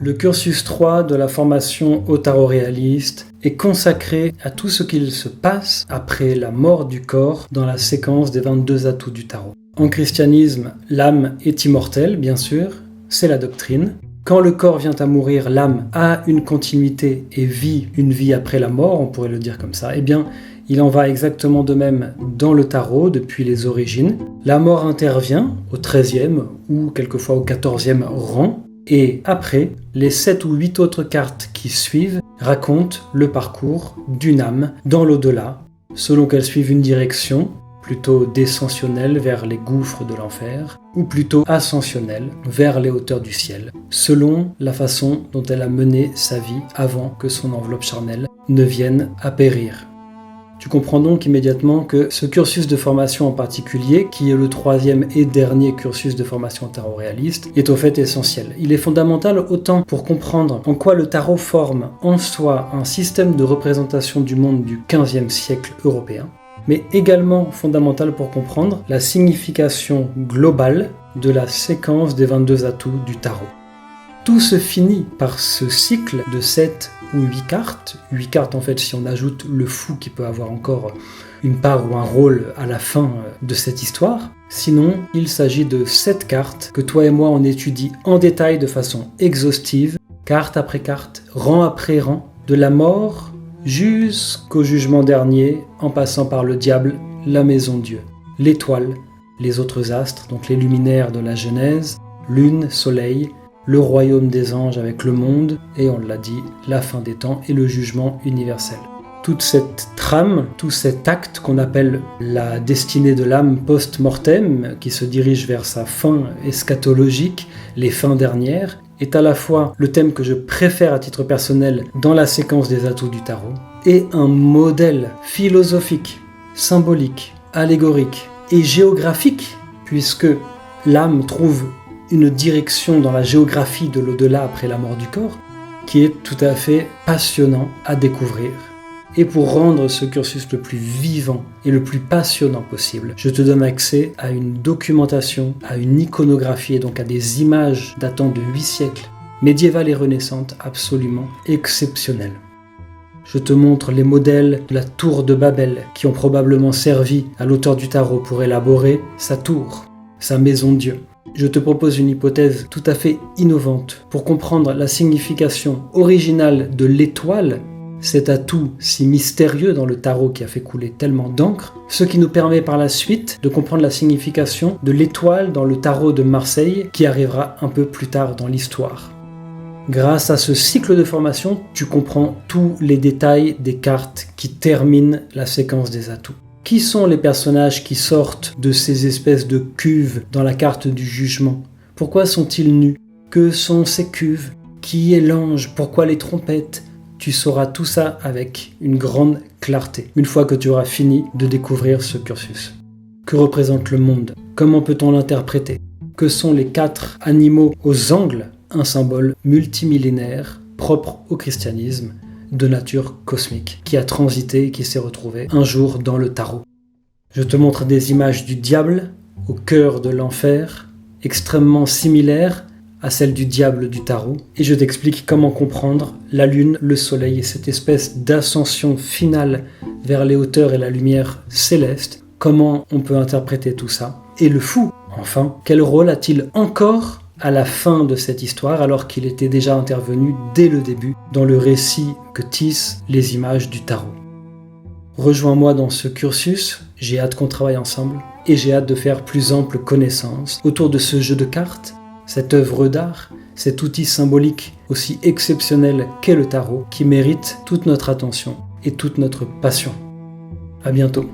Le cursus 3 de la formation au tarot réaliste est consacré à tout ce qu'il se passe après la mort du corps dans la séquence des 22 atouts du tarot. En christianisme, l'âme est immortelle, bien sûr, c'est la doctrine. Quand le corps vient à mourir, l'âme a une continuité et vit une vie après la mort, on pourrait le dire comme ça. Eh bien, il en va exactement de même dans le tarot depuis les origines. La mort intervient au 13e ou quelquefois au 14e rang. Et après, les 7 ou 8 autres cartes qui suivent racontent le parcours d'une âme dans l'au-delà, selon qu'elles suivent une direction, plutôt descensionnelle vers les gouffres de l'enfer, ou plutôt ascensionnelle vers les hauteurs du ciel, selon la façon dont elle a mené sa vie avant que son enveloppe charnelle ne vienne à périr. Tu comprends donc immédiatement que ce cursus de formation en particulier, qui est le 3e et dernier cursus de formation au tarot réaliste, est au fait essentiel. Il est fondamental autant pour comprendre en quoi le tarot forme en soi un système de représentation du monde du XVe siècle européen, mais également fondamental pour comprendre la signification globale de la séquence des 22 atouts du tarot. Tout se finit par ce cycle de 7 ou 8 cartes. 8 cartes en fait si on ajoute le fou qui peut avoir encore une part ou un rôle à la fin de cette histoire. Sinon, il s'agit de 7 cartes que toi et moi on étudie en détail de façon exhaustive, carte après carte, rang après rang, de la mort jusqu'au jugement dernier, en passant par le diable, la maison Dieu, l'étoile, les autres astres, donc les luminaires de la Genèse, lune, soleil, le royaume des anges avec le monde, et on l'a dit, la fin des temps et le jugement universel. Toute cette trame, tout cet acte qu'on appelle la destinée de l'âme post-mortem, qui se dirige vers sa fin eschatologique, les fins dernières, est à la fois le thème que je préfère à titre personnel dans la séquence des atouts du tarot, et un modèle philosophique, symbolique, allégorique et géographique, puisque l'âme trouve une direction dans la géographie de l'au-delà après la mort du corps, qui est tout à fait passionnant à découvrir. Et pour rendre ce cursus le plus vivant et le plus passionnant possible, je te donne accès à une documentation, à une iconographie et donc à des images datant de 8 siècles, médiévales et renaissantes, absolument exceptionnelles. Je te montre les modèles de la tour de Babel qui ont probablement servi à l'auteur du tarot pour élaborer sa tour, sa maison Dieu. Je te propose une hypothèse tout à fait innovante pour comprendre la signification originale de l'étoile, cet atout si mystérieux dans le tarot qui a fait couler tellement d'encre, ce qui nous permet par la suite de comprendre la signification de l'étoile dans le tarot de Marseille qui arrivera un peu plus tard dans l'histoire. Grâce à ce cycle de formation, tu comprends tous les détails des cartes qui terminent la séquence des atouts. Qui sont les personnages qui sortent de ces espèces de cuves dans la carte du jugement? Pourquoi sont-ils nus? Que sont ces cuves? Qui est l'ange? Pourquoi les trompettes? Tu sauras tout ça avec une grande clarté, une fois que tu auras fini de découvrir ce cursus. Que représente le monde? Comment peut-on l'interpréter? Que sont les 4 animaux aux angles? Un symbole multimillénaire, propre au christianisme, de nature cosmique, qui a transité et qui s'est retrouvé un jour dans le tarot. Je te montre des images du diable, au cœur de l'enfer, extrêmement similaires à celles du diable du tarot, et je t'explique comment comprendre la lune, le soleil et cette espèce d'ascension finale vers les hauteurs et la lumière céleste, comment on peut interpréter tout ça. Et le fou, enfin, quel rôle a-t-il encore à la fin de cette histoire, alors qu'il était déjà intervenu dès le début dans le récit que tissent les images du tarot. Rejoins-moi dans ce cursus, j'ai hâte qu'on travaille ensemble, et j'ai hâte de faire plus ample connaissance autour de ce jeu de cartes, cette œuvre d'art, cet outil symbolique aussi exceptionnel qu'est le tarot, qui mérite toute notre attention et toute notre passion. À bientôt.